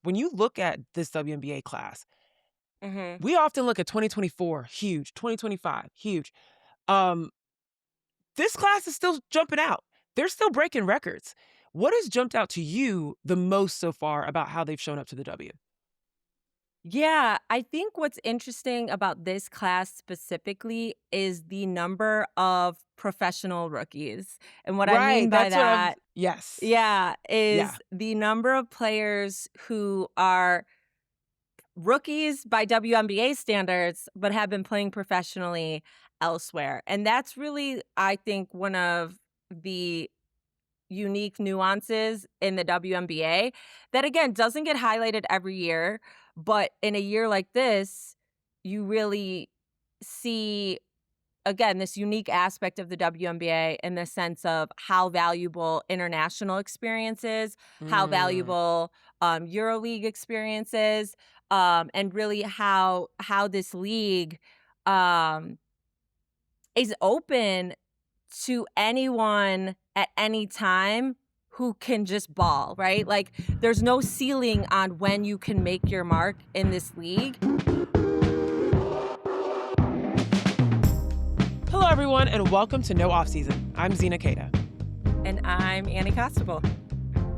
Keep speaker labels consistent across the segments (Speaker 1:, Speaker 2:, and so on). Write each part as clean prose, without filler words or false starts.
Speaker 1: when you look at this WNBA class,
Speaker 2: Mhm.
Speaker 1: we often look at 2024, huge, 2025, huge. Um, this class is still jumping out. They're still breaking records. What has jumped out to you the most so far about how they've shown up to the W?
Speaker 2: Yeah, I think what's interesting about this class specifically is the number of professional rookies. And what I mean
Speaker 1: Right,
Speaker 2: by
Speaker 1: that's what I'm
Speaker 2: that,
Speaker 1: yes.
Speaker 2: yeah,
Speaker 1: Yeah.
Speaker 2: is the number of players who are rookies by WNBA standards, but have been playing professionally elsewhere. And that's really, I think, one of the unique nuances in the WNBA that, again, doesn't get highlighted every year. But in a year like this, you really see, again, this unique aspect of the WNBA in the sense of how valuable international experience is, how
Speaker 1: Mm.
Speaker 2: valuable EuroLeague experience is, and really how this league um, is open to anyone at any time who can just ball, right? Like, there's no ceiling on when you can make your mark in this league.
Speaker 1: Hello, everyone, and welcome to No Offseason. I'm Zena Cada.
Speaker 2: And I'm Annie Costable.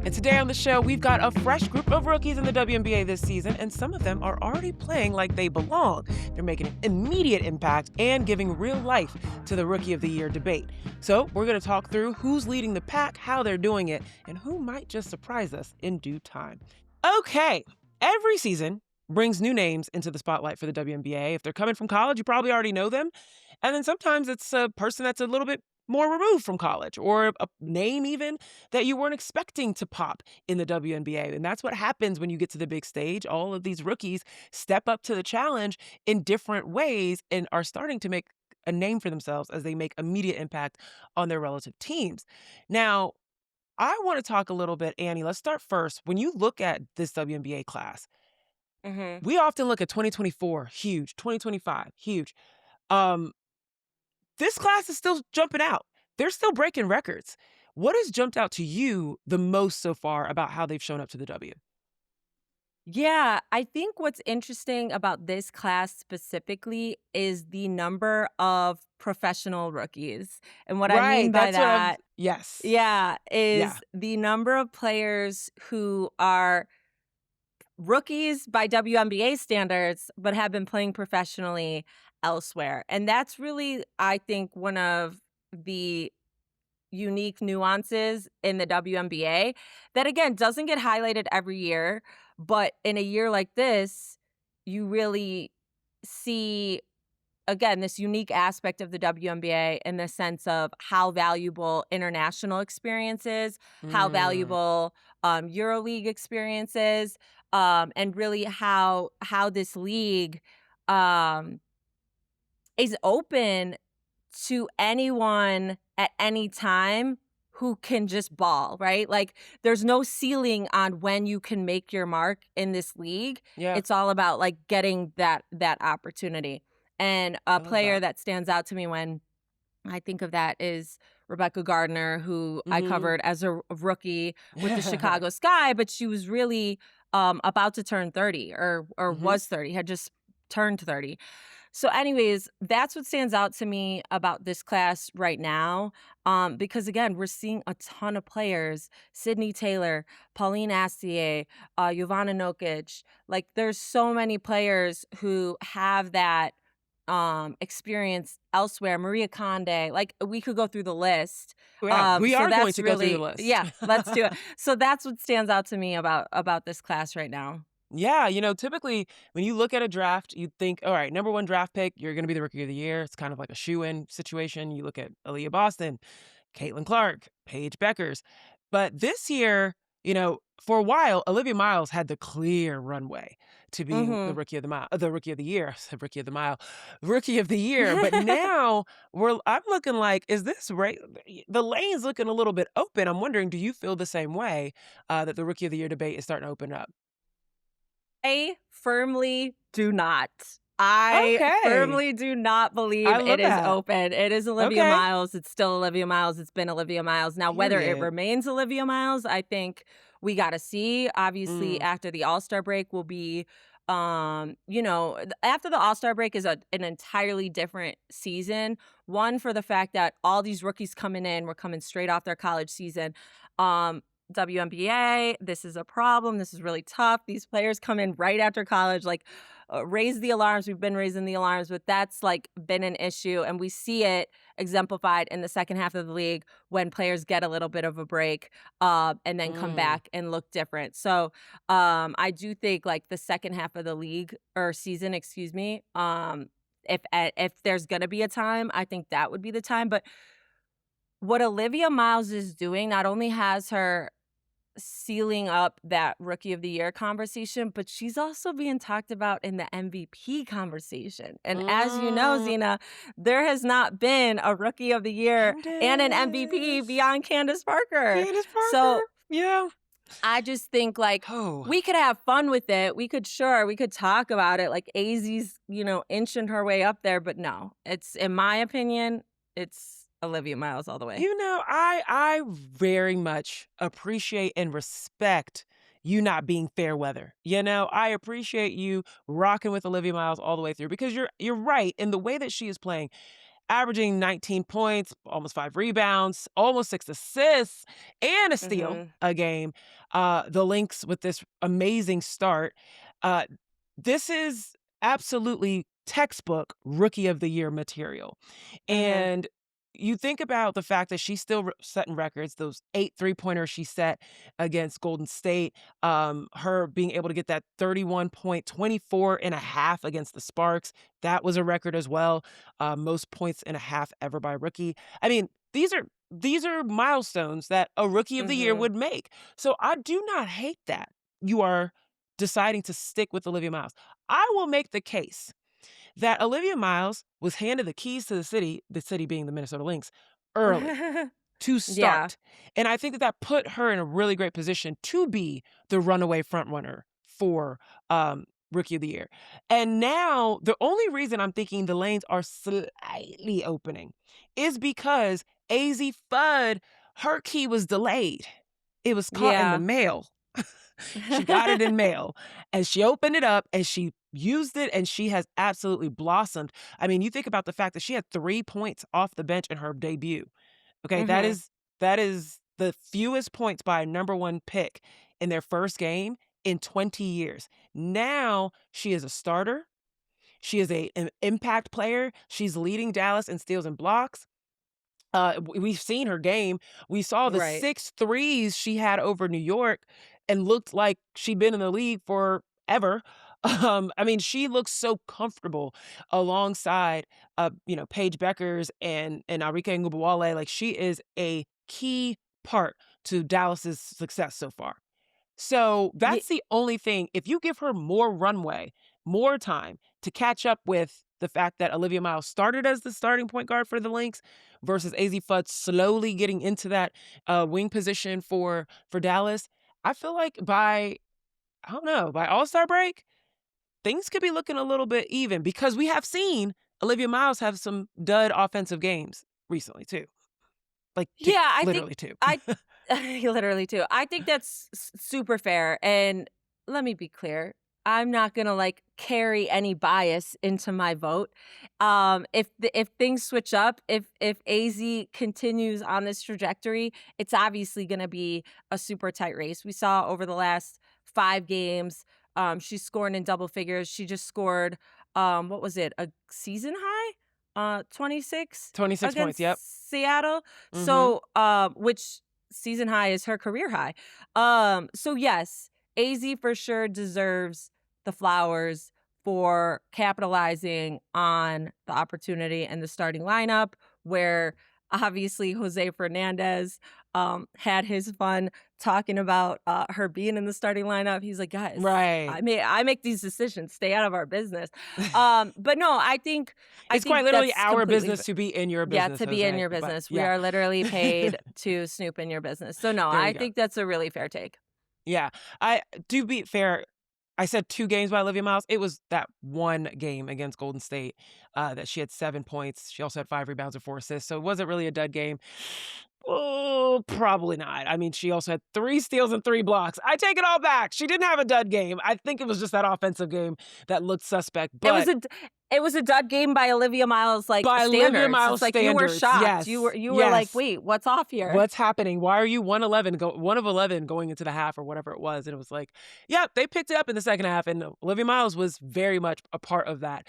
Speaker 1: And today on the show, we've got a fresh group of rookies in the WNBA this season, and some of them are already playing like they belong. They're making an immediate impact and giving real life to the Rookie of the Year debate. So we're going to talk through who's leading the pack, how they're doing it, and who might just surprise us in due time. Okay, every season brings new names into the spotlight for the WNBA. If they're coming from college, you probably already know them. And then sometimes it's a person that's a little bit more removed from college, or a name even that you weren't expecting to pop in the WNBA. And that's what happens when you get to the big stage. All of these rookies step up to the challenge in different ways and are starting to make a name for themselves as they make immediate impact on their relative teams. Now, I want to talk a little bit, Annie. Let's start first. When you look at this WNBA class,
Speaker 2: Mhm.
Speaker 1: we often look at 2024, huge, 2025, huge. Um, this class is still jumping out. They're still breaking records. What has jumped out to you the most so far about how they've shown up to the W?
Speaker 2: Yeah, I think what's interesting about this class specifically is the number of professional rookies. And what I mean
Speaker 1: Right,
Speaker 2: by
Speaker 1: that's what I'm
Speaker 2: that,
Speaker 1: yes.
Speaker 2: yeah,
Speaker 1: Yeah.
Speaker 2: is the number of players who are rookies by WNBA standards, but have been playing professionally elsewhere. And that's really, I think, one of the unique nuances in the WNBA that, again, doesn't get highlighted every year. But in a year like this, you really see, again, this unique aspect of the WNBA in the sense of how valuable international experience is, how
Speaker 1: Mm.
Speaker 2: valuable EuroLeague experience is, and really how this league um, is open to anyone at any time who can just ball, right? Like, there's no ceiling on when you can make your mark in this league.
Speaker 1: Yeah,
Speaker 2: It's all about, like, getting that opportunity. And a
Speaker 1: I love
Speaker 2: player
Speaker 1: that.
Speaker 2: that stands out to me when I think of that is Rebecca Gardner, who I
Speaker 1: Mhm.
Speaker 2: covered as a rookie with the Chicago Sky, but she was really about to turn 30, or
Speaker 1: Mhm.
Speaker 2: was 30, had just turned 30. So anyways, that's what stands out to me about this class right now, because again, we're seeing a ton of players, Sydney Taylor, Pauline Astier, Jovana Nokic. Like, there's so many players who have that experience elsewhere. Maria Conde, like, we could go through the list.
Speaker 1: Yeah, we
Speaker 2: So
Speaker 1: are going
Speaker 2: that's
Speaker 1: to go through the
Speaker 2: really,
Speaker 1: list.
Speaker 2: yeah, let's do it. So that's what stands out to me about this class right now.
Speaker 1: Yeah, typically when you look at a draft, you think, all right, number one draft pick, you're going to be the rookie of the year. It's kind of like a shoe-in situation. You look at Aaliyah Boston, Caitlin Clark, Paige Beckers. But this year, for a while, Olivia Miles had the clear runway to being the
Speaker 2: Mhm.
Speaker 1: rookie of the mile, the rookie of the year, I said rookie of the mile, rookie of the year. But now I'm looking like, is this right? The lane's looking a little bit open. I'm wondering, do you feel the same way that the rookie of the year debate is starting to open up?
Speaker 2: I firmly do not. I
Speaker 1: Okay.
Speaker 2: firmly do not believe
Speaker 1: I
Speaker 2: it
Speaker 1: love
Speaker 2: is
Speaker 1: that.
Speaker 2: open. It is Olivia
Speaker 1: Okay.
Speaker 2: Miles. It's still Olivia Miles. It's been Olivia Miles. Now, whether it
Speaker 1: Period.
Speaker 2: remains Olivia Miles, I think we got to see. Obviously,
Speaker 1: Mm.
Speaker 2: after the All-Star break will be, after the All-Star break is an entirely different season. One, for the fact that all these rookies coming in, we're coming straight off their college season. WNBA, this is a problem. This is really tough. These players come in right after college, like, raise the alarms. We've been raising the alarms, but that's like been an issue. And we see it exemplified in the second half of the league when players get a little bit of a break and then come
Speaker 1: Mm.
Speaker 2: back and look different. So I do think like the second half of the league or season, excuse me, if there's gonna be a time, I think that would be the time. But what Olivia Miles is doing not only has her sealing up that Rookie of the Year conversation, but she's also being talked about in the MVP conversation. And as you know,
Speaker 1: Mm.
Speaker 2: Zena, there has not been a Rookie of the Year and an MVP
Speaker 1: Candace.
Speaker 2: beyond Candace Parker.
Speaker 1: Candace
Speaker 2: So
Speaker 1: Parker. Yeah.
Speaker 2: I just think like
Speaker 1: Oh.
Speaker 2: we could have fun with it. We could talk about it. Like AZ's, inching her way up there, but no. It's in my opinion, it's Olivia Miles all the way.
Speaker 1: I very much appreciate and respect you not being fair weather. I appreciate you rocking with Olivia Miles all the way through because you're right in the way that she is playing, averaging 19 points, almost 5 rebounds, almost 6 assists, and a steal
Speaker 2: Mhm.
Speaker 1: a game. The Lynx with this amazing start. Uh, this is absolutely textbook Rookie of the Year material.
Speaker 2: Mhm.
Speaker 1: And you think about the fact that she's still setting records, those 8 3-pointers she set against Golden State, her being able to get that 31 point, 24 and a half against the Sparks. That was a record as well. Most points and a half ever by a rookie. I mean, these are milestones that a Rookie of the Year
Speaker 2: Mhm.
Speaker 1: would make. So I do not hate that you are deciding to stick with Olivia Miles. I will make the case that Olivia Miles was handed the keys to the city being the Minnesota Lynx, early to
Speaker 2: Yeah.
Speaker 1: start. And I think that that put her in a really great position to be the runaway front-runner for, Rookie of the Year. And now, the only reason I'm thinking the lanes are slightly opening is because AZ Fudd, her key was delayed. It was caught in the
Speaker 2: Yeah.
Speaker 1: mail. She got it in mail, and she opened it up, and she used it, and she has absolutely blossomed. I mean, you think about the fact that she had 3 points off the bench in her debut. Okay, that
Speaker 2: Mhm.
Speaker 1: is that is the fewest points by a number 1 pick in their first game in 20 years. Now, she is a starter. She is an impact player. She's leading Dallas in steals and blocks. We've seen her game. We saw the
Speaker 2: Right.
Speaker 1: 6 threes she had over New York and looked like she'd been in the league forever. I mean, she looks so comfortable alongside, Paige Beckers and Arike Ngubawale. Like, she is a key part to Dallas's success so far. So
Speaker 2: Ye
Speaker 1: that's the only thing. If you give her more runway, more time to catch up with the fact that Olivia Miles started as the starting point guard for the Lynx versus AZ Fudd slowly getting into that wing position for Dallas, I feel like I don't know, by All-Star break, things could be looking a little bit even because we have seen Olivia Miles have some dud offensive games recently too. Like two,
Speaker 2: Yeah, I think
Speaker 1: literally two.
Speaker 2: I literally too. I think that's super fair. And let me be clear. I'm not gonna like carry any bias into my vote. If things switch up, if AZ continues on this trajectory, it's obviously gonna be a super tight race. We saw over the last 5 games, she's scoring in double figures. She just scored, what was it, a season high? 26
Speaker 1: 26 points. Yep.
Speaker 2: against Seattle.
Speaker 1: Mm-hmm.
Speaker 2: So, which season high is her career high. So yes, AZ for sure deserves the flowers for capitalizing on the opportunity and the starting lineup where obviously Jose Fernandez had his fun talking about her being in the starting lineup. He's like, guys,
Speaker 1: Right.
Speaker 2: I make these decisions. Stay out of our business. But no, I
Speaker 1: It's quite
Speaker 2: think
Speaker 1: literally
Speaker 2: that's
Speaker 1: our
Speaker 2: completely
Speaker 1: business to be in your
Speaker 2: yeah,
Speaker 1: business,
Speaker 2: to be in
Speaker 1: Jose.
Speaker 2: your
Speaker 1: But
Speaker 2: business. We
Speaker 1: yeah.
Speaker 2: are literally paid to snoop in your business. So no,
Speaker 1: There
Speaker 2: I
Speaker 1: you go.
Speaker 2: think that's a really fair take.
Speaker 1: Yeah. I do be fair. I said 2 games by Olivia Miles. It was that one game against Golden State that she had 7 points. She also had 5 rebounds and 4 assists. So it wasn't really a dud game. Oh, probably not. I mean, she also had 3 steals and 3 blocks. I take it all back. She didn't have a dud game. I think it was just that offensive game that looked suspect,
Speaker 2: It was
Speaker 1: but
Speaker 2: a dud game by Olivia Miles, like,
Speaker 1: by Olivia
Speaker 2: standards. It's
Speaker 1: Miles
Speaker 2: like you were
Speaker 1: standards,
Speaker 2: shocked. You
Speaker 1: yes,
Speaker 2: were you were like,
Speaker 1: yes.
Speaker 2: "Wait, what's off here?"
Speaker 1: What's happening? Why are you 1 of 11 going into the half or whatever it was? And it was like, yeah, they picked it up in the second half, and Olivia Miles was very much a part of that.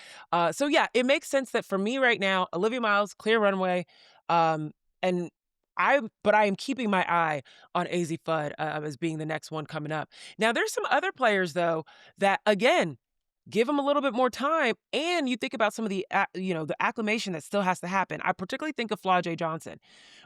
Speaker 1: So yeah, it makes sense that for me right now, Olivia Miles, clear runway, and I am keeping my eye on AZ Fudd as being the next one coming up. Now, there's some other players though that again give them a little bit more time, and you think about some of the the acclimation that still has to happen. I particularly think of Flau'jae Johnson.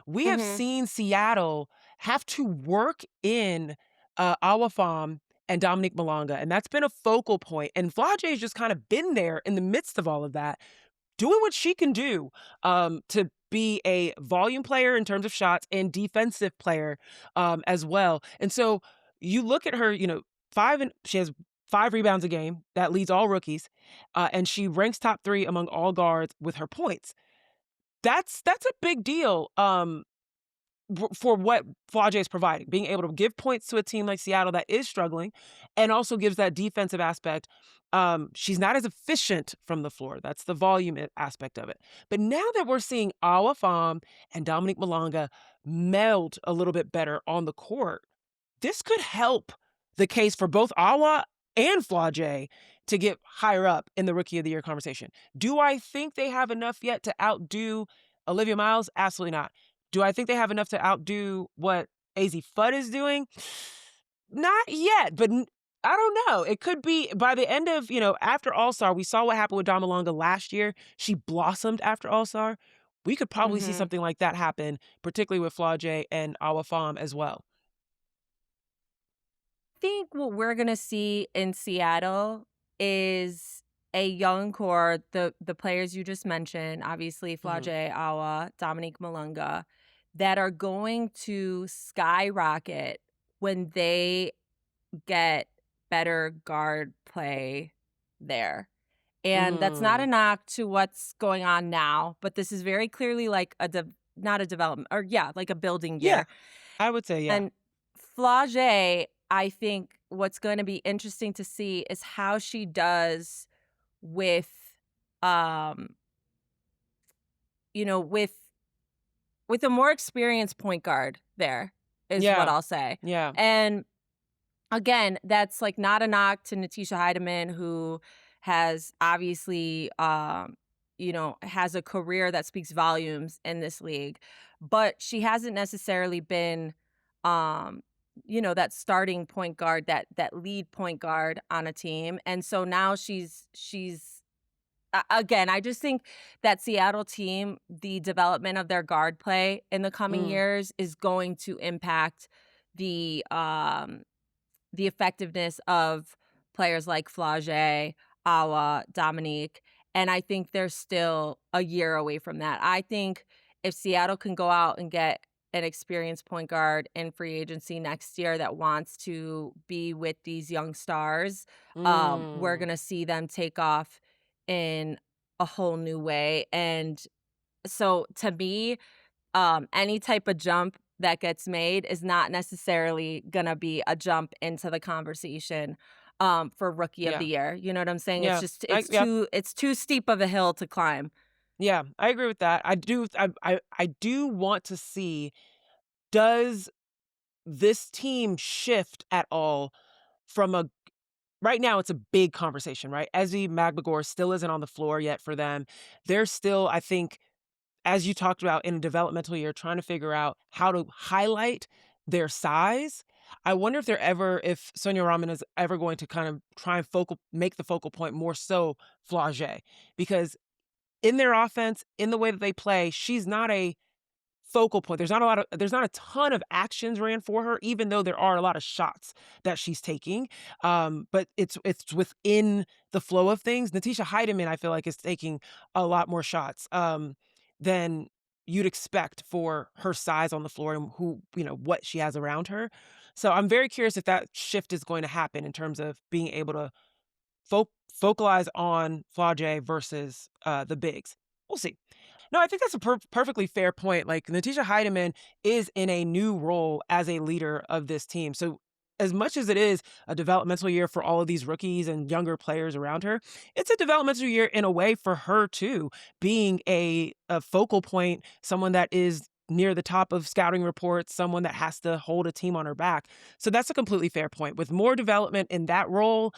Speaker 1: We have
Speaker 2: Mhm.
Speaker 1: seen Seattle have to work in Awafam and Dominique Malonga, and that's been a focal point. And Flau'jae's just kind of been there in the midst of all of that, doing what she can do to be a volume player in terms of shots and defensive player as well. And so you look at her, she has 5 rebounds a game. That leads all rookies, and she ranks top 3 among all guards with her points. That's a big deal. For what Flau'jae is providing, being able to give points to a team like Seattle that is struggling and also gives that defensive aspect. She's not as efficient from the floor. That's the volume aspect of it. But now that we're seeing Awa Pham and Dominique Malonga meld a little bit better on the court, this could help the case for both Awa and Flau'jae to get higher up in the Rookie of the Year conversation. Do I think they have enough yet to outdo Olivia Miles? Absolutely not. Do I think they have enough to outdo what AZ Fudd is doing? Not yet, but I don't know. It could be by the end of, after All-Star, we saw what happened with Damalonga last year. She blossomed after All-Star. We could probably see
Speaker 2: Mhm.
Speaker 1: something like that happen, particularly with Flau'jae and Awa Pham as well.
Speaker 2: Think what we're gonna see in Seattle is a young core, the players you just mentioned, obviously
Speaker 1: Mhm.
Speaker 2: Flau'jae Awa, Dominique Malunga, that are going to skyrocket when they get better guard play there. And that's not a
Speaker 1: Mm.
Speaker 2: knock to what's going on now, but this is very clearly like not a development, or yeah, like a building
Speaker 1: Yeah,
Speaker 2: year.
Speaker 1: I would say yeah.
Speaker 2: And Flau'jae, I think what's going to be interesting to see is how she does with, um, with a more experienced point guard there, is what
Speaker 1: Yeah.
Speaker 2: I'll say.
Speaker 1: Yeah.
Speaker 2: And again, that's like not a knock to Natisha Heidemann, who has obviously, has a career that speaks volumes in this league, but she hasn't necessarily been, um, that starting point guard, that lead point guard on a team, and so now she's again, I just think that Seattle team, the development of their guard play in the coming
Speaker 1: Mm.
Speaker 2: years is going to impact the um the effectiveness of players like Flau'jae, Awa, Dominique, and I think they're still a year away from that. I think if Seattle can go out and get an experienced point guard in free agency next year that wants to be with these young stars, we're
Speaker 1: Mm.
Speaker 2: gonna see them take off in a whole new way. And so to me, any type of jump that gets made is not necessarily gonna be a jump into the conversation, for Rookie of the
Speaker 1: Yeah.
Speaker 2: Year. You know what I'm saying? It's
Speaker 1: Yeah.
Speaker 2: just
Speaker 1: Yeah.
Speaker 2: it's too steep of a hill to climb.
Speaker 1: Yeah, I agree with that. I do want to see, does this team shift at all from a right now it's a big conversation, right? Ezzy Magbagor still isn't on the floor yet for them. They're still, I think, as you talked about in a developmental year, trying to figure out how to highlight their size. I wonder if Sonia Rahman is ever going to kind of try and make the focal point more so Flau'jae, because in their offense, in the way that they play, she's not a focal point. There's not a ton of actions ran for her, even though there are a lot of shots that she's taking. But it's within the flow of things. Natisha Heidemann, I feel like, is taking a lot more shots than you'd expect for her size on the floor and what she has around her. So I'm very curious if that shift is going to happen in terms of being able to focalize on Flau'jae versus the bigs. We'll see. No, I think that's a perfectly fair point. Like, Natisha Heidemann is in a new role as a leader of this team. So, as much as it is a developmental year for all of these rookies and younger players around her, it's a developmental year in a way for her too, being a focal point, someone that is near the top of scouting reports, someone that has to hold a team on her back. So that's a completely fair point. With more development in that role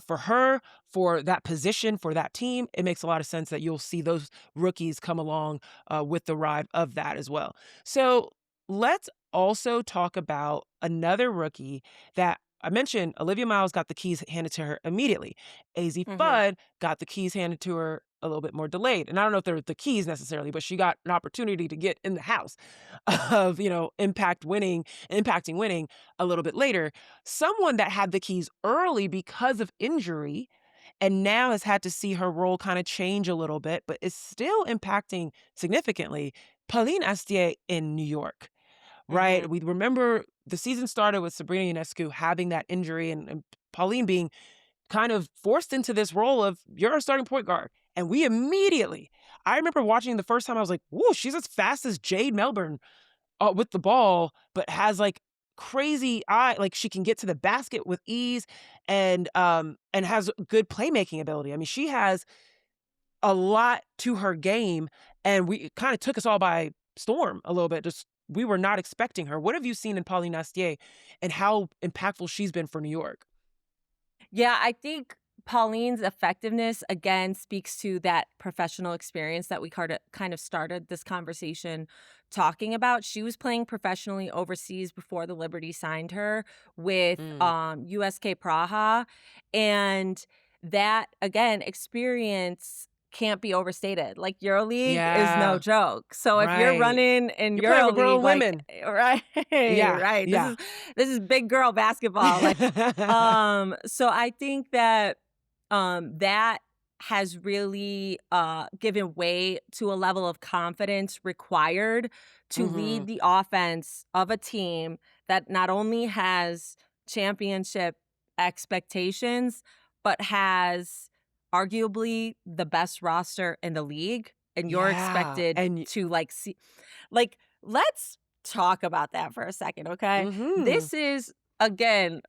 Speaker 1: for her, for that position, for that team, it makes a lot of sense that you'll see those rookies come along with the ride of that as well. So let's also talk about another rookie that I mentioned. Olivia Miles got the keys handed to her immediately. AZ
Speaker 2: Hmm.
Speaker 1: Fudd got the keys handed to her a little bit more delayed. And I don't know if they're the keys necessarily, but she got an opportunity to get in the house of, impacting winning a little bit later. Someone that had the keys early because of injury and now has had to see her role kind of change a little bit, but is still impacting significantly. Pauline Astier in New York,
Speaker 2: Hmm.
Speaker 1: right? We remember the season started with Sabrina Ionescu having that injury and Pauline being kind of forced into this role of you're a starting point guard. And we immediately, I remember watching the first time, I was like, whoa, she's as fast as Jade Melbourne with the ball, but has like crazy eye, like she can get to the basket with ease and has good playmaking ability. I mean, she has a lot to her game, and we kind of took us all by storm a little bit. Just we were not expecting her. What have you seen in Pauline Astier and how impactful she's been for New York?
Speaker 2: Yeah, I think Pauline's effectiveness again speaks to that professional experience that we kind of started this conversation talking about. She was playing professionally overseas before the Liberty signed her with
Speaker 1: Mm.
Speaker 2: USK Praha, and that again experience can't be overstated. Like EuroLeague is no
Speaker 1: Yeah,
Speaker 2: joke. So if you're
Speaker 1: right.
Speaker 2: running in
Speaker 1: You're playing with
Speaker 2: EuroLeague,
Speaker 1: grown
Speaker 2: like
Speaker 1: women.
Speaker 2: right,
Speaker 1: Yeah,
Speaker 2: right. This
Speaker 1: yeah.
Speaker 2: is big girl basketball. Like so I think that that has really given way to a level of confidence required to lead
Speaker 1: Mhm.
Speaker 2: the offense of a team that not only has championship expectations but has arguably the best roster in the league, and you're
Speaker 1: Yeah,
Speaker 2: expected
Speaker 1: and
Speaker 2: to like see, like, let's talk about that for a second, okay?
Speaker 1: mhm.
Speaker 2: This is again,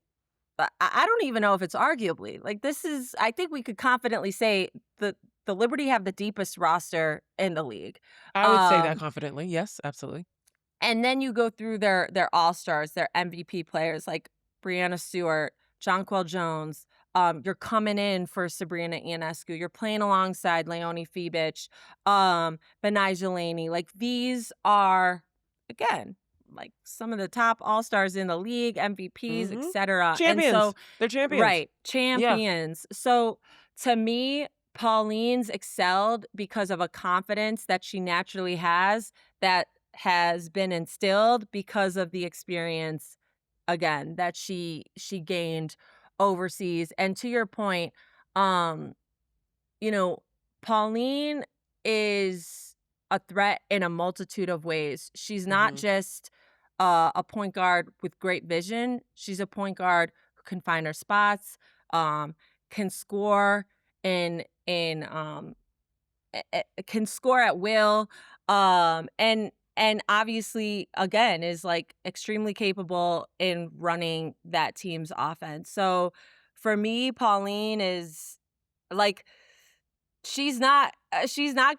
Speaker 2: I don't even know if it's arguably. Like, this is, I think we could confidently say the Liberty have the deepest roster in the league.
Speaker 1: I would say that
Speaker 2: Um,
Speaker 1: confidently. Yes, absolutely.
Speaker 2: and then you go through their all-stars, their MVP players like Brianna Stewart, Jonquel Jones. You're coming in for Sabrina Ionescu. You're playing alongside Leonie Fibich, Benai Laney. Like, these are, again, like some of the top all-stars in the league, MVPs,
Speaker 1: Mhm.
Speaker 2: etc. And so,
Speaker 1: Champions. They're champions.
Speaker 2: right,
Speaker 1: Yeah.
Speaker 2: champions. So to me, Pauline's excelled because of a confidence that she naturally has that has been instilled because of the experience again that she gained overseas. And to your point, um you know, Pauline is a threat in a multitude of ways. She's not
Speaker 1: Mhm.
Speaker 2: just a point guard with great vision. She's a point guard who can find her spots, um, can score in can score at will, and obviously again is like extremely capable in running that team's offense. So for me, Pauline is like, she's not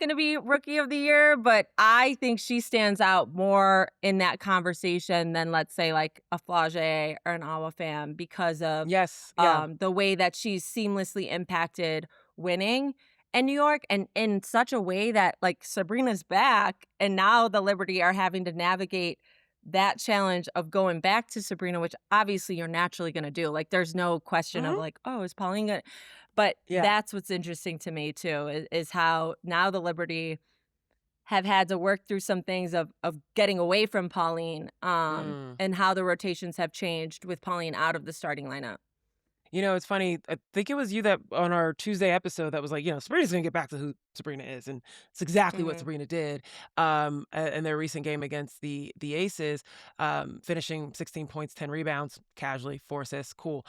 Speaker 2: gonna be rookie of the year, but I think she stands out more in that conversation than, let's say, like a Flage or an Awa Pham because of
Speaker 1: Yes. Yeah.
Speaker 2: the way that she's seamlessly impacted winning in New York, and in such a way that, like, Sabrina's back, and now the Liberty are having to navigate that challenge of going back to Sabrina, which obviously you're naturally gonna do. Like, there's no question of
Speaker 1: Mhm.
Speaker 2: like, "Oh, is Pauline gonna," but
Speaker 1: Yeah.
Speaker 2: that's what's interesting to me too, is how now the Liberty have had to work through some things of getting away from Pauline,
Speaker 1: Mm.
Speaker 2: and how the rotations have changed with Pauline out of the starting lineup.
Speaker 1: You know, it's funny. I think it was you that on our Tuesday episode that was like, Sabrina's gonna get back to who Sabrina is, and it's exactly what
Speaker 2: Mhm.
Speaker 1: Sabrina did. In their recent game against the Aces, finishing 16 points, 10 rebounds, casually, 4 assists, cool.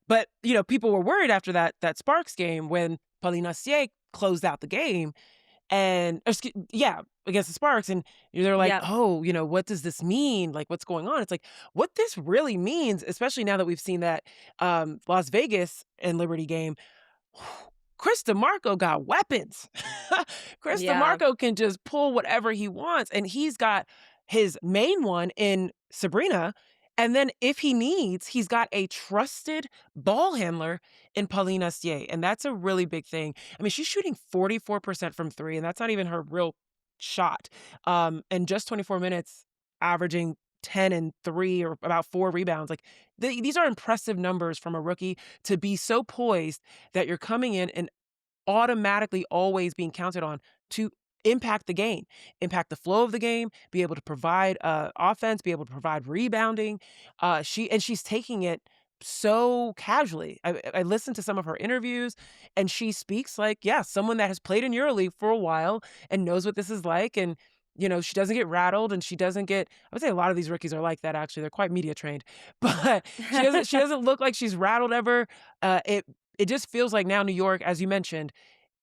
Speaker 1: But people were worried after that Sparks game when Pauline Astier closed out the game, and against the Sparks, and they're like,
Speaker 2: Yep.
Speaker 1: oh, what does this mean? Like, what's going on? It's like, what this really means, especially now that we've seen that Las Vegas and Liberty game. Chris DeMarco got weapons. Chris
Speaker 2: Yeah.
Speaker 1: DeMarco can just pull whatever he wants, and he's got his main one in Sabrina. And then if he needs, he's got a trusted ball handler in Pauline Astier. And that's a really big thing. I mean, she's shooting 44% from three, and that's not even her real shot. And just 24 minutes, averaging 10 and 3 or about 4 rebounds. Like these are impressive numbers from a rookie to be so poised that you're coming in and automatically always being counted on to impact the game, impact the flow of the game, be able to provide offense, be able to provide rebounding. She's taking it so casually. I listened to some of her interviews, and she speaks like, yeah, someone that has played in EuroLeague for a while and knows what this is like. And she doesn't get rattled, and she doesn't get. I would say a lot of these rookies are like that. Actually, they're quite media trained, but she doesn't. She doesn't look like she's rattled ever. It just feels like now New York, as you mentioned,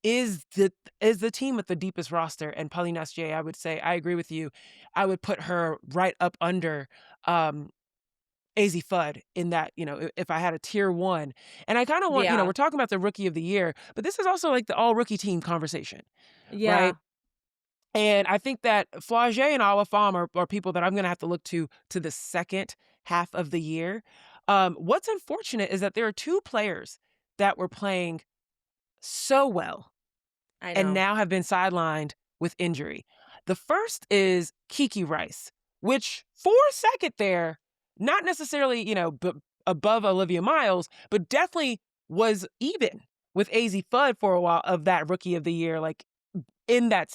Speaker 1: is the team with the deepest roster. And Pauline Astier, I would say, I agree with you. I would put her right up under AZ Fudd in that, if I had a tier one. And I kind of want,
Speaker 2: Yeah.
Speaker 1: we're talking about the rookie of the year, but this is also like the all rookie team conversation,
Speaker 2: Yeah.
Speaker 1: right? And I think that Flage and Awafam are people that I'm going to have to look to the second half of the year. What's unfortunate is that there are two players that were playing so well
Speaker 2: I
Speaker 1: and
Speaker 2: know.
Speaker 1: now have been sidelined with injury. The first is Kiki Rice, which for a second there, not necessarily, above Olivia Miles, but definitely was even with AZ Fudd for a while of that rookie of the year, like in the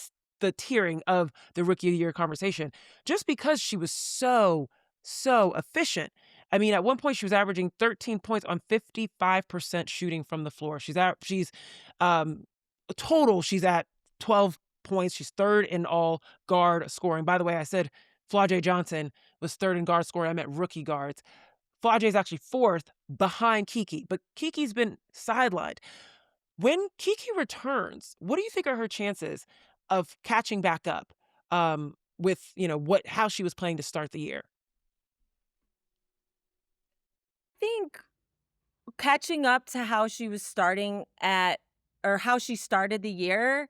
Speaker 1: tiering of the rookie of the year conversation, just because she was so, so efficient. I mean, at one point she was averaging 13 points on 55% shooting from the floor. She's total, she's at 12 points. She's third in all guard scoring. By the way, I said Flau'jae Johnson was third in guard scoring. I meant rookie guards. Flau'jae is actually fourth behind Kiki, but Kiki's been sidelined. When Kiki returns, what do you think are her chances of catching back up with, how she was playing to start the year?
Speaker 2: I think catching up to how she was starting at or how she started the year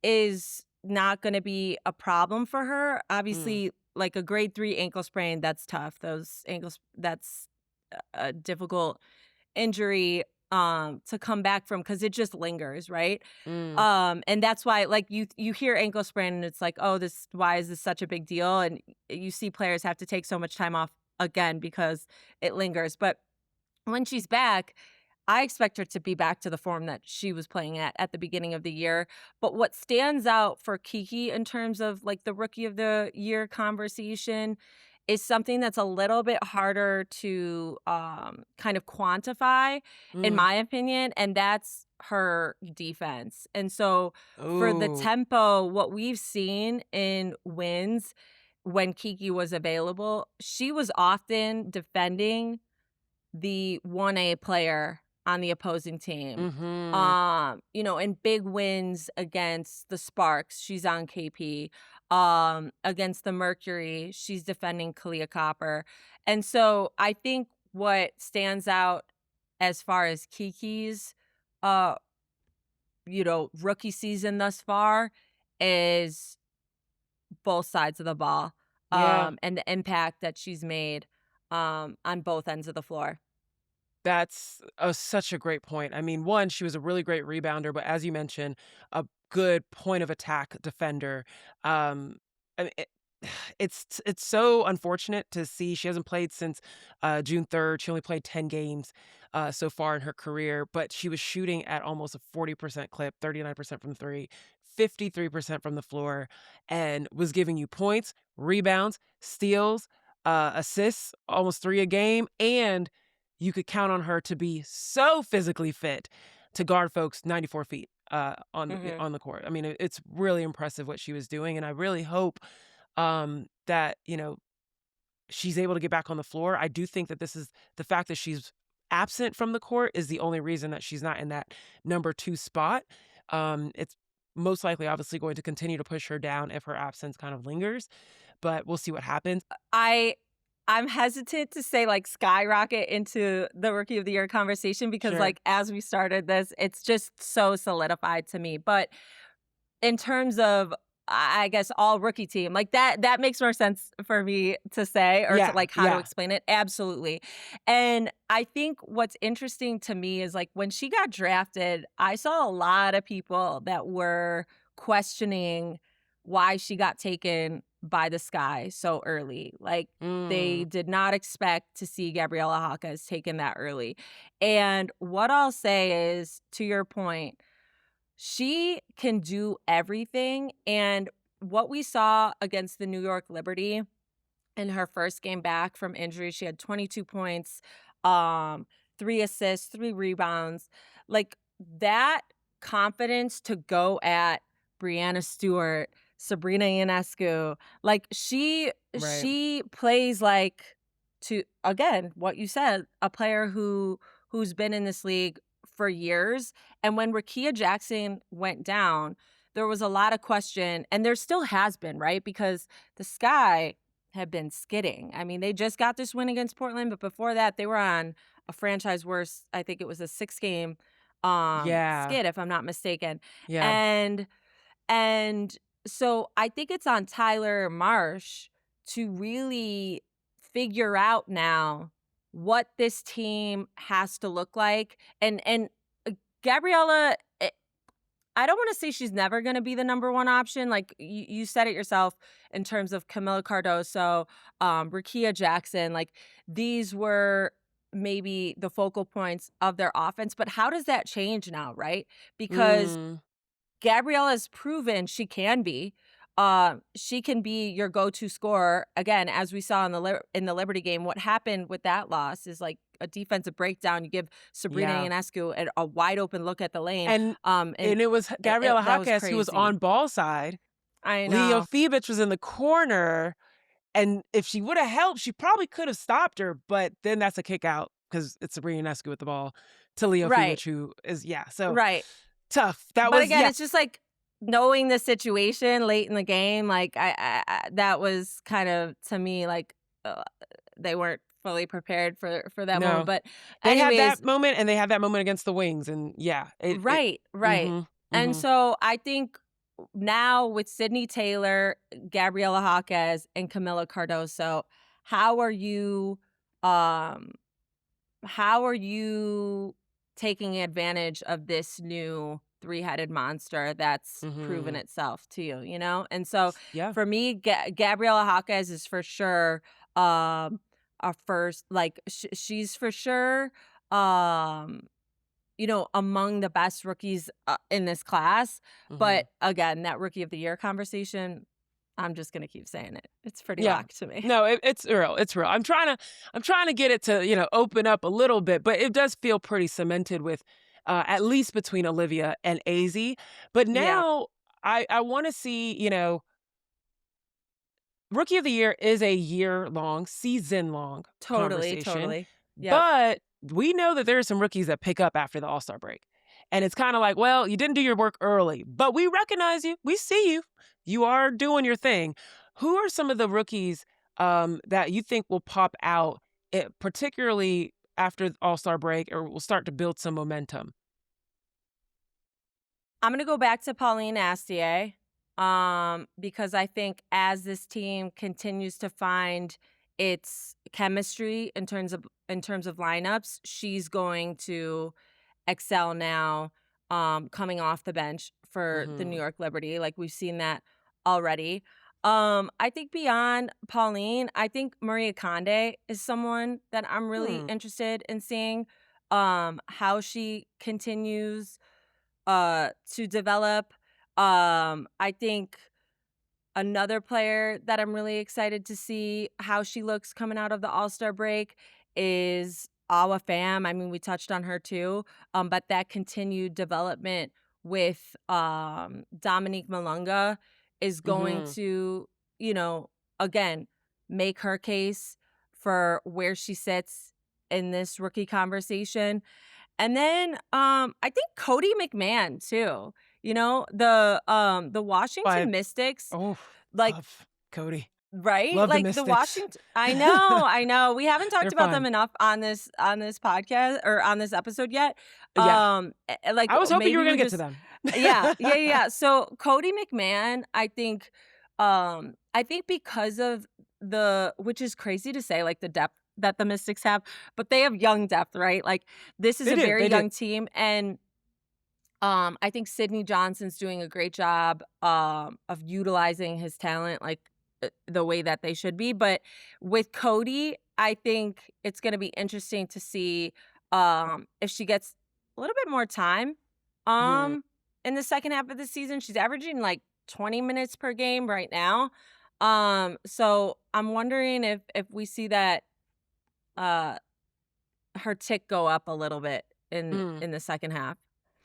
Speaker 2: is not going to be a problem for her.
Speaker 1: Mm,
Speaker 2: Obviously, like a grade 3 ankle sprain, that's tough. Those ankles, that's a difficult injury to come back from because it just lingers, right?
Speaker 1: mm,
Speaker 2: And that's why, like, you hear ankle sprain and it's like, oh, this why is this such a big deal? And you see players have to take so much time off again because it lingers. But when she's back, I expect her to be back to the form that she was playing at the beginning of the year. But what stands out for Kiki in terms of like the rookie of the year conversation is something that's a little bit harder to kind of quantify, in
Speaker 1: mm.
Speaker 2: my opinion, and that's her defense. And so for the
Speaker 1: Ooh,
Speaker 2: tempo, what we've seen in wins when Kiki was available, she was often defending the 1A player on the opposing team.
Speaker 1: mm-hmm.
Speaker 2: In big wins against the Sparks, she's on KP. Against the Mercury, she's defending Kalia Copper. And so I think what stands out as far as Kiki's uh, rookie season thus far is both sides of the ball.
Speaker 1: Yeah.
Speaker 2: And the impact that she's made on both ends of the floor.
Speaker 1: That's such a great point. I mean, one, she was a really great rebounder, but as you mentioned, a good point of attack defender. I mean, it's so unfortunate to see she hasn't played since June 3rd. She only played 10 games so far in her career, but she was shooting at almost a 40% clip, 39% from three, 53% from the floor, and was giving you points, rebounds, steals, assists, almost three a game, and you could count on her to be so physically fit to guard folks 94 feet
Speaker 2: Mhm.
Speaker 1: on the court. I mean, it's really impressive what she was doing, and I really hope that she's able to get back on the floor. I do think that this is the fact that she's absent from the court is the only reason that she's not in that number 2 spot. It's most likely obviously going to continue to push her down if her absence kind of lingers, but we'll see what happens.
Speaker 2: I'm hesitant to say, like, skyrocket into the Rookie of the Year conversation because,
Speaker 1: Sure.
Speaker 2: like, as we started this, it's just so solidified to me, but in terms of, I guess, all rookie team, like, that makes more sense for me to say or to,
Speaker 1: Yeah,
Speaker 2: like, how to
Speaker 1: yeah.
Speaker 2: explain it, absolutely, and I think what's interesting to me is, like, when she got drafted, I saw a lot of people that were questioning why she got taken by the Sky so early, like, they
Speaker 1: Mm,
Speaker 2: did not expect to see Gabriela Jaquez taken that early, and what I'll say is, to your point, she can do everything, and what we saw against the New York Liberty in her first game back from injury, she had 22 points, um, 3 assists, 3 rebounds. Like, that confidence to go at Breanna Stewart, Sabrina Ionescu, like,
Speaker 1: right.
Speaker 2: she plays like to again, what you said, a player who's been in this league for years, and when Rickea Jackson went down, there was a lot of question, and there still has been, right? Because the Sky have been skidding. I mean, they just got this win against Portland, but before that, they were on a franchise worst, I think it was a 6-game
Speaker 1: Yeah,
Speaker 2: skid, if I'm not mistaken.
Speaker 1: yeah.
Speaker 2: And and so I think it's on Tyler Marsh to really figure out now what this team has to look like. And Gabriella, I don't wanna say she's never gonna be the number 1 option, like, you said it yourself in terms of Camila Cardoso, Rickea Jackson, like, these were maybe the focal points of their offense, but how does that change now, right? Because
Speaker 1: Mm,
Speaker 2: Gabriella's proven she can be your go-to scorer. Again, as we saw in the Liberty game, what happened with that loss is, like, a defensive breakdown. You give Sabrina
Speaker 1: yeah.
Speaker 2: Ionescu a wide open look at the lane,
Speaker 1: And
Speaker 2: and
Speaker 1: and it was Gabriela
Speaker 2: that was
Speaker 1: Jaquez who was on
Speaker 2: crazy.
Speaker 1: ball side.
Speaker 2: I
Speaker 1: Leo
Speaker 2: know.
Speaker 1: Fibich was in the corner, and if she woulda helped, she probably could have stopped her, but then that's a kick out because it's Sabrina Ionescu with the ball to Leo
Speaker 2: Right,
Speaker 1: Fibich, who is yeah, so
Speaker 2: right.
Speaker 1: tough. That
Speaker 2: But
Speaker 1: was
Speaker 2: again,
Speaker 1: yeah.
Speaker 2: it's just, like, knowing the situation late in the game, like, I that was kind of, to me, like, uh, they weren't fully prepared for that moment,
Speaker 1: No.
Speaker 2: but
Speaker 1: They had
Speaker 2: anyways.
Speaker 1: that moment, and they had that moment against the Wings, and yeah, it
Speaker 2: Right, right.
Speaker 1: mhm,
Speaker 2: And
Speaker 1: mhm,
Speaker 2: so I think now with Sydney Taylor, Gabriela Jaquez, and Camila Cardoso, how are you um how are you taking advantage of this new three-headed monster that's proven
Speaker 1: mhm.
Speaker 2: itself to you, you know? And so
Speaker 1: Yeah.
Speaker 2: for me, Gabriela Jaquez is for sure a first, like, she's for sure um among the best rookies, in this class, but
Speaker 1: Mhm.
Speaker 2: again, that Rookie of the Year conversation, I'm just gonna keep saying it. It's pretty
Speaker 1: Yeah.
Speaker 2: locked to me.
Speaker 1: No, it's real, it's real. I'm trying to get it to, open up a little bit, but it does feel pretty cemented with, at least between Olivia and AZ. But
Speaker 2: Yeah,
Speaker 1: now I wanna see, Rookie of the Year is a year-long, season-long
Speaker 2: totally,
Speaker 1: conversation,
Speaker 2: totally. Yep.
Speaker 1: but we know that there are some rookies that pick up after the All-Star break. And it's kinda like, well, you didn't do your work early, but we recognize you. We see you. You are doing your thing. Who are some of the rookies, that you think will pop out, particularly after the All-Star break or will start to build some momentum?
Speaker 2: I'm gonna go back to Pauline Astier, because I think as this team continues to find its chemistry in terms of lineups, she's going to excel now, coming off the bench for the New
Speaker 1: Mhm.
Speaker 2: York Liberty. Like, we've seen that already. I think beyond Pauline, I think Maria Conde is someone that I'm really
Speaker 1: Hmm.
Speaker 2: interested in seeing how she continues to develop. I think another player that I'm really excited to see how she looks coming out of the All-Star break is Awa Pham. I mean, we touched on her too, but that continued development with Dominique Malunga is going
Speaker 1: Mhm.
Speaker 2: to, you know, again, make her case for where she sits in this rookie conversation. And then, I think Cody McMahon too. You know, the
Speaker 1: But
Speaker 2: Washington Mystics,
Speaker 1: oh,
Speaker 2: like,
Speaker 1: love Cody.
Speaker 2: right?
Speaker 1: Love the
Speaker 2: Like the
Speaker 1: Mystics.
Speaker 2: Washington I know, I know. We haven't
Speaker 1: They're
Speaker 2: talked about them
Speaker 1: fun.
Speaker 2: enough on this podcast or on this episode yet.
Speaker 1: Yeah.
Speaker 2: Like
Speaker 1: I was hoping you were
Speaker 2: maybe
Speaker 1: gonna
Speaker 2: we
Speaker 1: get to
Speaker 2: just
Speaker 1: them.
Speaker 2: yeah. So Cody McMahon, I think because of which is crazy to say, like the depth that the Mystics have, but they have young depth, right? Like this is
Speaker 1: They
Speaker 2: a
Speaker 1: do,
Speaker 2: very
Speaker 1: they do.
Speaker 2: young team, and I think Sydney Johnson's doing a great job of utilizing his talent like the way that they should be. But with Cody, I think it's going to be interesting to see if she gets a little bit more time
Speaker 1: Mhm.
Speaker 2: in the second half of the season. She's averaging like 20 minutes per game right now. So I'm wondering if we see that uh her tick go up a little bit
Speaker 1: Mm.
Speaker 2: in the second half.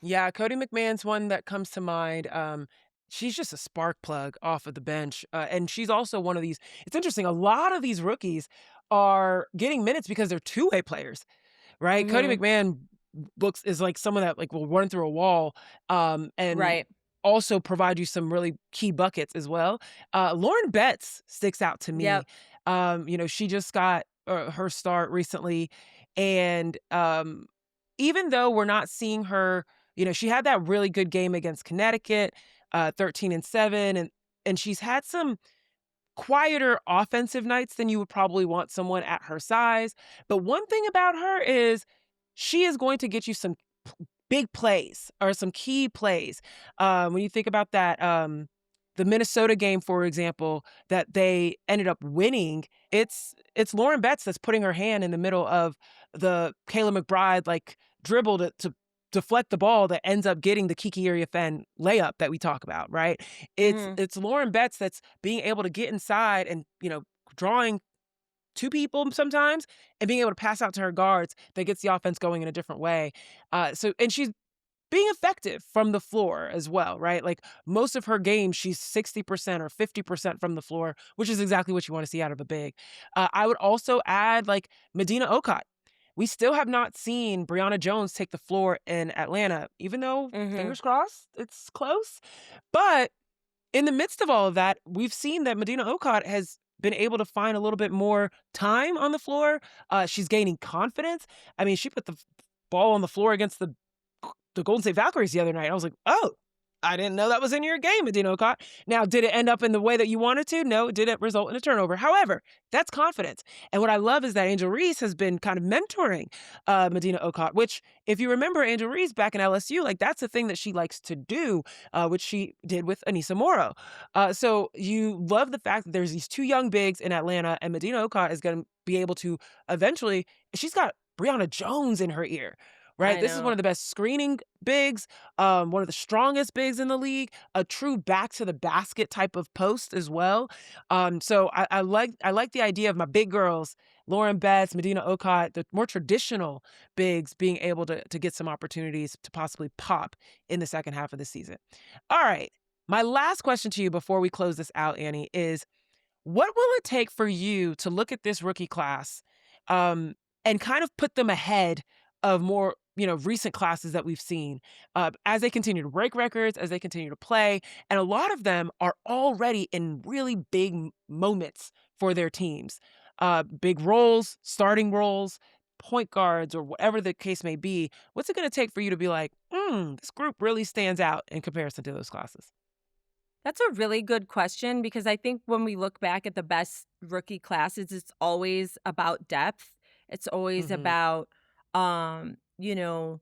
Speaker 1: Yeah, Cody McMahon's one that comes to mind. She's just a spark plug off of the bench, and she's also one of these. It's interesting. A lot of these rookies are getting minutes because they're two-way players, right? Cody
Speaker 2: Mhm.
Speaker 1: McMahon looks is like someone that like will run through a wall, and
Speaker 2: Right.
Speaker 1: also provide you some really key buckets as well. Lauren Betts sticks out to me.
Speaker 2: Yep.
Speaker 1: She just got her start recently, and even though we're not seeing her, she had that really good game against Connecticut, 13-7, and she's had some quieter offensive nights than you would probably want someone at her size. But one thing about her is she is going to get you some big plays or some key plays. When you think about that, the Minnesota game, for example, that they ended up winning, it's Lauren Betts that's putting her hand in the middle of the Kayla McBride like dribble to deflect the ball that ends up getting the Kiki Rice layup that we talk about, right? It's
Speaker 2: Mhm.
Speaker 1: it's Lauren Betts that's being able to get inside and drawing two people sometimes and being able to pass out to her guards that gets the offense going in a different way. And she's being effective from the floor as well, right? Like most of her games, she's 60% or 50% from the floor, which is exactly what you want to see out of a big. I would also add like Medina Okot. We still have not seen Brianna Jones take the floor in Atlanta, even though,
Speaker 2: Mhm.
Speaker 1: fingers crossed, it's close. But in the midst of all of that, we've seen that Medina Okot has been able to find a little bit more time on the floor. She's gaining confidence. I mean, she put the ball on the floor against the Golden State Valkyries the other night. I was like, oh, I didn't know that was in your game, Medina Okot. Now, did it end up in the way that you wanted to? No, it didn't result in a turnover. However, that's confidence. And what I love is that Angel Reese has been kind of mentoring Medina Okot, which, if you remember Angel Reese back in LSU, like that's the thing that she likes to do, which she did with Anissa Moro. So you love the fact that there's these two young bigs in Atlanta, and Medina Okot is going to be able to eventually, she's got Brianna Jones in her ear. Right.
Speaker 2: I
Speaker 1: This is one
Speaker 2: know.
Speaker 1: of the best screening bigs, one of the strongest bigs in the league, a true back to the basket type of post as well. So I like the idea of my big girls, Lauren Betts, Medina Okot, the more traditional bigs being able to get some opportunities to possibly pop in the second half of the season. All right. My last question to you before we close this out, Annie, is what will it take for you to look at this rookie class, um, and kind of put them ahead of more, recent classes that we've seen, as they continue to break records, as they continue to play, and a lot of them are already in really big moments for their teams, big roles, starting roles, point guards, or whatever the case may be. What's it going to take for you to be like, this group really stands out in comparison to those classes?
Speaker 2: That's a really good question because I think when we look back at the best rookie classes, it's always about depth. It's always
Speaker 1: Hmm.
Speaker 2: about, you know,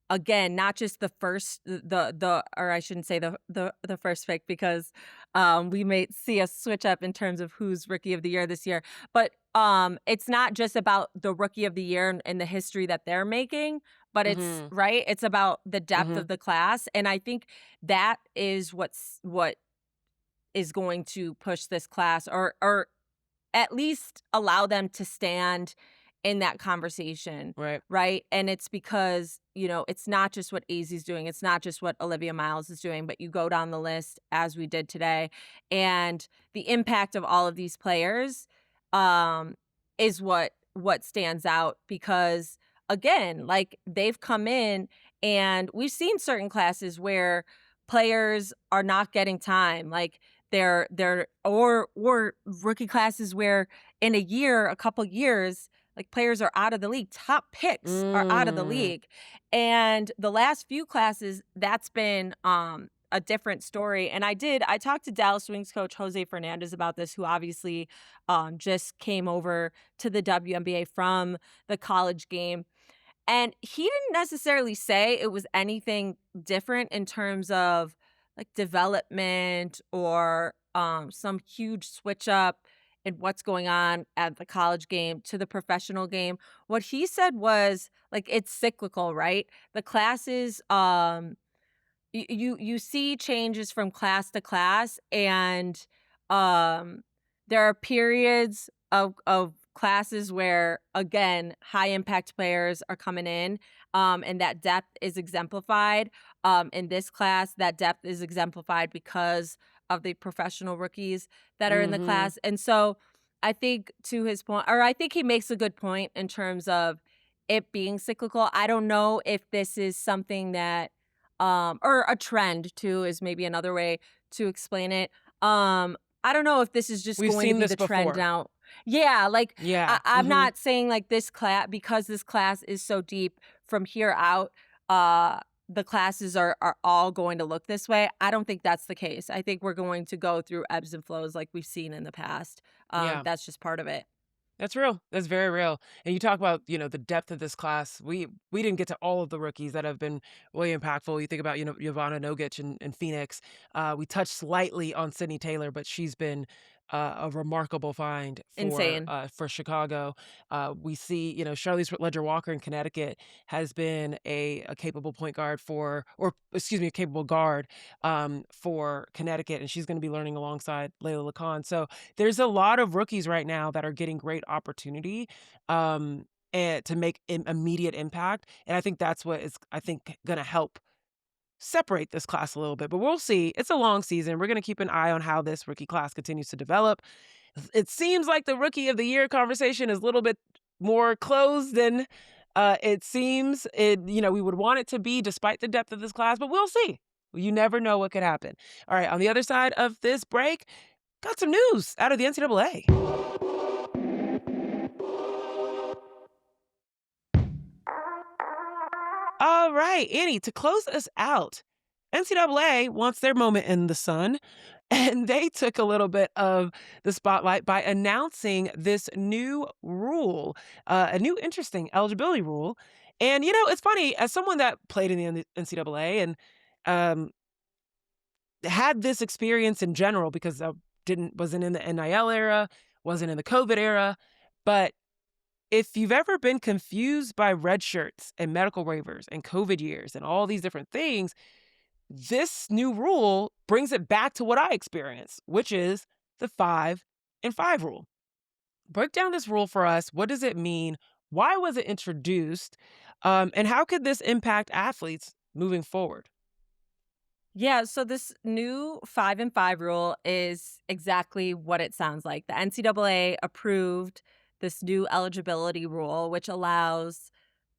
Speaker 2: again, not just the first, or I shouldn't say the first pick because we may see a switch up in terms of who's rookie of the year this year. But it's not just about the rookie of the year and the history that they're making, but it's
Speaker 1: Hmm.
Speaker 2: right. It's about the depth
Speaker 1: Hmm.
Speaker 2: of the class, and I think that is what is going to push this class, or at least allow them to stand in that conversation,
Speaker 1: Right.
Speaker 2: right? And it's because, it's not just what AZ's doing, it's not just what Olivia Miles is doing, but you go down the list as we did today, and the impact of all of these players um is what stands out because again, like they've come in and we've seen certain classes where players are not getting time. Like or rookie classes where in a couple years, like players are out of the league. Top picks are out of the
Speaker 1: Mm.
Speaker 2: league. And the last few classes, that's been a different story. And I talked to Dallas Wings coach Jose Fernandez about this, who obviously just came over to the WNBA from the college game. And he didn't necessarily say it was anything different in terms of like development or some huge switch up in what's going on at the college game to the professional game. What he said was like it's cyclical, right? The classes you see changes from class to class, and um there are periods of classes where again high impact players are coming in, and that depth is exemplified. In this class, that depth is exemplified because of the professional rookies that are in the
Speaker 1: Mm-hmm.
Speaker 2: class. And so I think to his point, or I think he makes a good point in terms of it being cyclical. I don't know if this is something that or a trend too is maybe another way to explain it. I don't know if this is just
Speaker 1: We've
Speaker 2: going to
Speaker 1: seen
Speaker 2: be
Speaker 1: this
Speaker 2: the trend
Speaker 1: before.
Speaker 2: now. Yeah, like
Speaker 1: Yeah.
Speaker 2: I'm
Speaker 1: Mm-hmm.
Speaker 2: not saying like this class, because this class is so deep from here out, uh the classes are all going to look this way. I don't think that's the case. I think we're going to go through ebbs and flows like we've seen in the past.
Speaker 1: Yeah.
Speaker 2: That's just part of it.
Speaker 1: That's real. That's very real. And you talk about, the depth of this class. We didn't get to all of the rookies that have been really impactful. You think about, Jovana Nogic in Phoenix. We touched slightly on Sydney Taylor, but she's been a remarkable find
Speaker 2: Insane.
Speaker 1: for Chicago. We see, Charlize Ledger-Walker in Connecticut has been a capable point guard or excuse me, a capable guard for Connecticut, and she's going to be learning alongside Layla Lacan. So there's a lot of rookies right now that are getting great opportunity and to make immediate impact. And I think that's what is, I think, going to help separate this class a little bit. But we'll see. It's a long season. We're going to keep an eye on how this rookie class continues to develop. It seems like the rookie of the year conversation is a little bit more closed than it seems. We would want it to be despite the depth of this class, but we'll see. You never know what could happen. All right, on the other side of this break, got some news out of the NCAA. All right, Annie, to close us out, NCAA wants their moment in the sun, and they took a little bit of the spotlight by announcing this new rule, a new interesting eligibility rule. And, it's funny, as someone that played in the NCAA and um, had this experience in general, because I wasn't in the NIL era, wasn't in the COVID era, but if you've ever been confused by red shirts and medical waivers and COVID years and all these different things, this new rule brings it back to what I experienced, which is the 5 and 5 rule. Break down this rule for us. What does it mean? Why was it introduced? And how could this impact athletes moving forward?
Speaker 2: Yeah, so this new 5 and 5 rule is exactly what it sounds like. The NCAA approved this new eligibility rule, which allows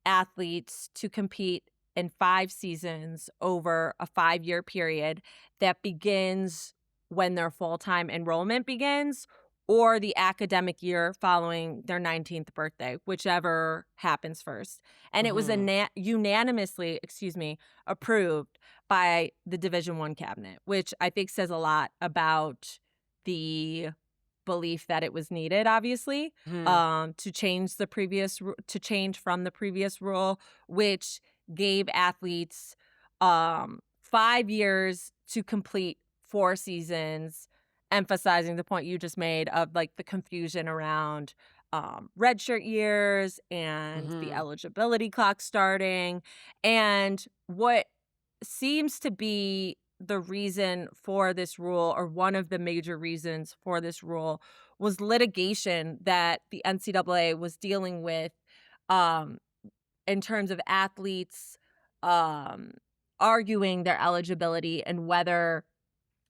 Speaker 2: athletes to compete in 5 seasons over a 5-year period that begins when their full-time enrollment begins or the academic year following their 19th birthday, whichever happens first. And it was
Speaker 1: Mm-hmm.
Speaker 2: unanimously, approved by the Division I cabinet, which I think says a lot about the belief that it was needed, obviously,
Speaker 1: Hmm.
Speaker 2: to change to change from the previous rule, which gave athletes 5 years to complete 4 seasons, emphasizing the point you just made of like the confusion around redshirt years and the
Speaker 1: Mm-hmm.
Speaker 2: eligibility clock starting. And what seems to be the reason for this rule, or one of the major reasons for this rule, was litigation that the NCAA was dealing with um, in terms of athletes um, arguing their eligibility and whether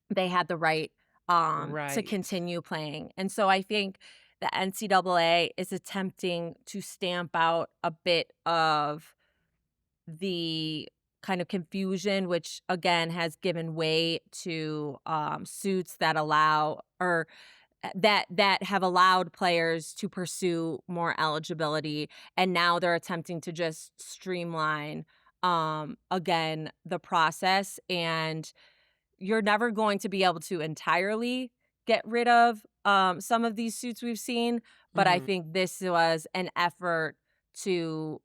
Speaker 2: they had the right to
Speaker 1: Right.
Speaker 2: continue playing. And so I think the NCAA is attempting to stamp out a bit of the kind of confusion, which again has given way to suits that allow or that have allowed players to pursue more eligibility, and now they're attempting to just streamline again the process, and you're never going to be able to entirely get rid of some of these suits we've seen, but I
Speaker 1: Mhm.
Speaker 2: think this was an effort to,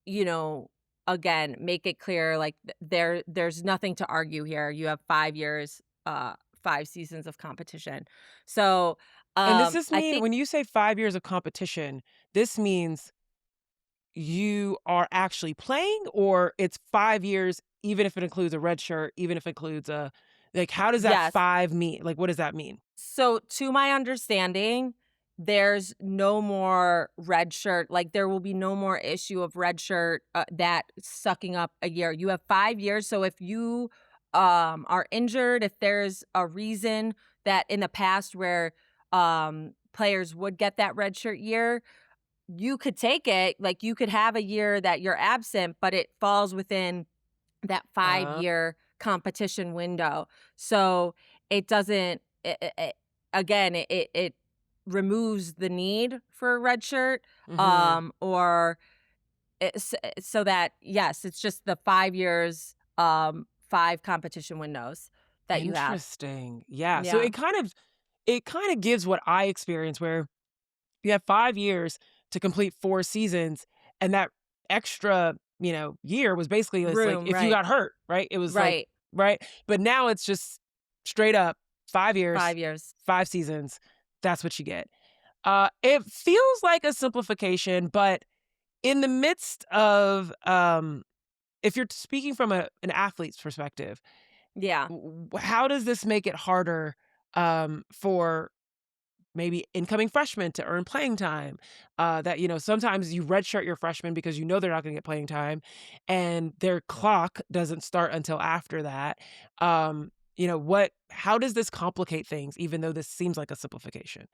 Speaker 2: you know, again, make it clear like there's nothing to argue here. You have 5 years, 5 seasons of competition. So,
Speaker 1: And does this
Speaker 2: I
Speaker 1: mean
Speaker 2: think
Speaker 1: when you say 5 years of competition, this means you are actually playing, or it's 5 years even if it includes a red shirt, even if it includes a like, how does that
Speaker 2: yes.
Speaker 1: 5 mean? Like, what does that mean?
Speaker 2: So, to my understanding, there's no more red shirt. Like, there will be no more issue of red shirt that sucking up a year. You have 5 years. So, if you are injured, if there's a reason that in the past where players would get that red shirt year, you could take it. Like, you could have a year that you're absent, but it falls within that
Speaker 1: Uh,
Speaker 2: 5-year competition window. So it doesn't again, it removes the need for a red shirt,
Speaker 1: mhm.
Speaker 2: or so that yes, it's just the 5 years, 5 competition windows that you have.
Speaker 1: Interesting. Yeah, so
Speaker 2: Yeah.
Speaker 1: it kinda gives what I experienced where you have 5 years to complete 4 seasons, and that extra, year was basically it's like
Speaker 2: Room,
Speaker 1: if you
Speaker 2: right.
Speaker 1: got hurt, right? It was like
Speaker 2: Right.
Speaker 1: right? But now it's just straight up 5 years,
Speaker 2: 5 years.
Speaker 1: 5 seasons, that's what you get. It feels like a simplification, but in the midst of, if you're speaking from an athlete's perspective,
Speaker 2: Yeah.
Speaker 1: how does this make it harder, for maybe incoming freshmen to earn playing time? That, sometimes you redshirt your freshmen because you know they're not gonna get playing time, and their clock doesn't start until after that. How does this complicate things even though this seems like a simplification?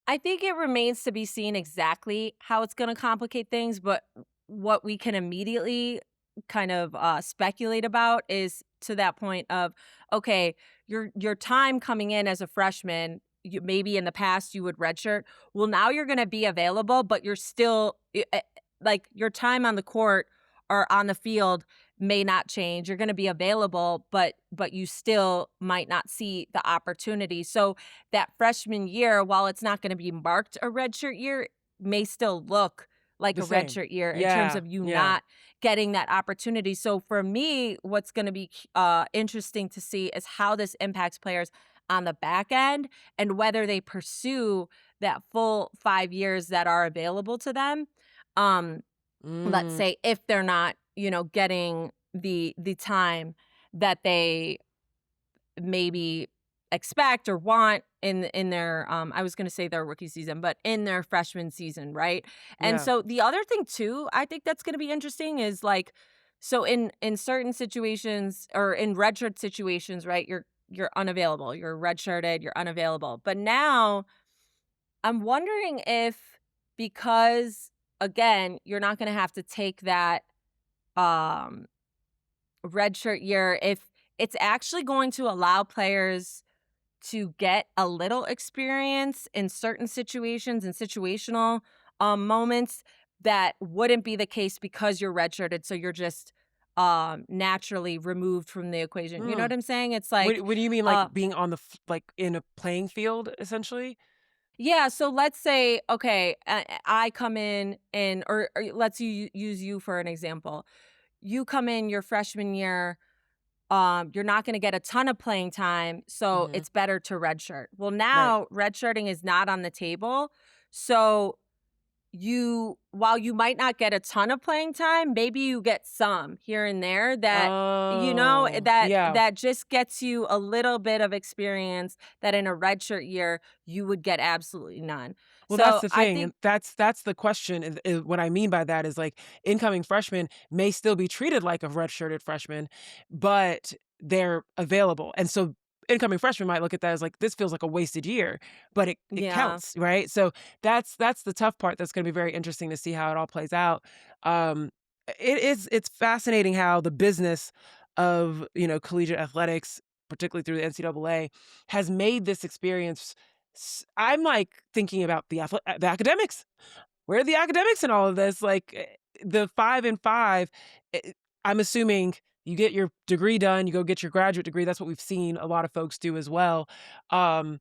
Speaker 2: I think it remains to be seen exactly how it's gonna complicate things, but what we can immediately kind of, speculate about is to that point of, okay, your time coming in as a freshman, you maybe in the past you would redshirt. Well, now you're gonna be available, but you're still like, your time on the court or on the field may not change. You're gonna be available, but you still might not see the opportunity. So that freshman year, while it's not gonna be marked a redshirt year, may still look like
Speaker 1: The
Speaker 2: a
Speaker 1: same.
Speaker 2: redshirt year in terms
Speaker 1: Yeah,
Speaker 2: of you
Speaker 1: yeah.
Speaker 2: not getting that opportunity. So for me, what's gonna be interesting to see is how this impacts players on the back end and whether they pursue that full 5 years that are available to them. Um, let's
Speaker 1: Mm,
Speaker 2: say if they're not, getting the time that they maybe expect or want in their I was going to say their rookie season, but in their freshman season, right? And
Speaker 1: yeah.
Speaker 2: so the other thing too, I think that's going to be interesting is like so in certain situations or in redshirt situations, right? You're unavailable. You're redshirted, you're unavailable. But now I'm wondering if because again, you're not going to have to take that um redshirt year, if it's actually going to allow players to get a little experience in certain situations and situational moments that wouldn't be the case because you're redshirted. So you're just naturally removed from the equation. You know
Speaker 1: Hmm.
Speaker 2: what I'm saying? It's
Speaker 1: What
Speaker 2: like,
Speaker 1: what do you mean, like,
Speaker 2: uh,
Speaker 1: being on the f like, in a playing field, essentially?
Speaker 2: yeah. So let's say, okay, I come in and, or let's use you for an example. You come in your freshman year. You're not gonna get a ton of playing time, so
Speaker 1: Mhm.
Speaker 2: it's better to redshirt. Well,
Speaker 1: Right.
Speaker 2: now redshirting is not on the table, so while you might not get a ton of playing time, maybe you get some here and there that,
Speaker 1: Oh, yeah.
Speaker 2: that just gets you a little bit of experience that in a redshirt year, you would get absolutely none.
Speaker 1: Well, that's
Speaker 2: So,
Speaker 1: the
Speaker 2: I
Speaker 1: thing,
Speaker 2: think
Speaker 1: and that's the question, is what I mean by that is, like, incoming freshmen may still be treated like a redshirted freshman, but they're available, and so incoming freshmen might look at that as, like, "This feels like a wasted year," but it
Speaker 2: yeah.
Speaker 1: counts, right? So that's the tough part that's gonna be very interesting to see how it all plays out. Um, It's fascinating how the business of, collegiate athletics, particularly through the NCAA, has made this experience. I'm like thinking about the academics. Where are the academics in all of this? Like the 5 and 5, I'm assuming you get your degree done, you go get your graduate degree. That's what we've seen a lot of folks do as well. Um,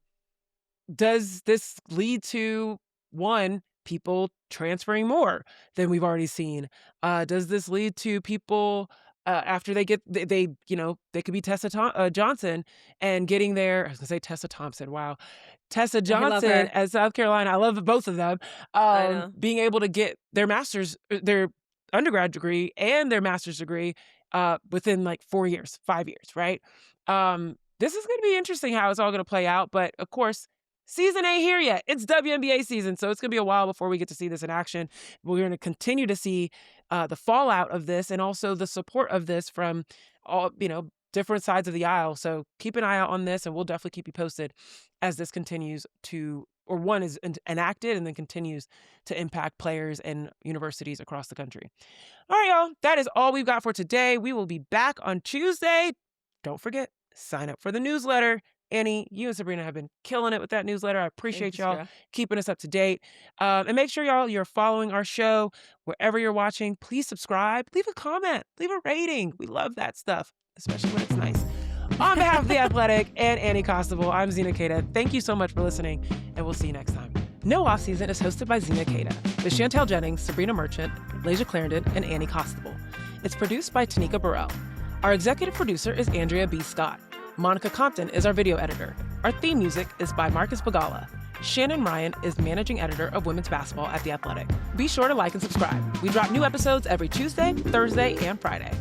Speaker 1: does this lead to, one, people transferring more than we've already seen? Does this lead to people after they get they could be Johnson and getting their, I was gonna say Tessa Thompson, wow, Tessa
Speaker 2: I love
Speaker 1: Johnson
Speaker 2: her.
Speaker 1: at South Carolina, I love both of them,
Speaker 2: I know.
Speaker 1: being able to get their master's, their undergrad degree and their master's degree within like 4 years, 5 years, right? This is going to be interesting how it's all going to play out. But of course, season ain't here yet. It's WNBA season, so it's going to be a while before we get to see this in action. We're going to continue to see the fallout of this and also the support of this from all, different sides of the aisle. So keep an eye out on this, and we'll definitely keep you posted as this continues to, or one is enacted and then continues to impact players and universities across the country. All right, y'all, that is all we've got for today. We will be back on Tuesday. Don't forget, sign up for the newsletter. Annie, you and Sabrina have been killing it with that newsletter. I appreciate y'all keeping us up to date. And make sure, y'all, you're following our show wherever you're watching. Please subscribe, leave a comment, leave a rating. We love that stuff, especially when it's nice. On behalf of The Athletic and Annie Costabile, I'm Zena Queta. Thank you so much for listening, and we'll see you next time. No Off Season is hosted by Zena Queta, with Chantel Jennings, Sabrina Merchant, Lasia Clarendon, and Annie Costabile. It's produced by Tanika Burrell. Our executive producer is Andrea B. Scott. Monica Compton is our video editor. Our theme music is by Marcus Bagala. Shannon Ryan is managing editor of women's basketball at The Athletic. Be sure to like and subscribe. We drop new episodes every Tuesday, Thursday, and Friday.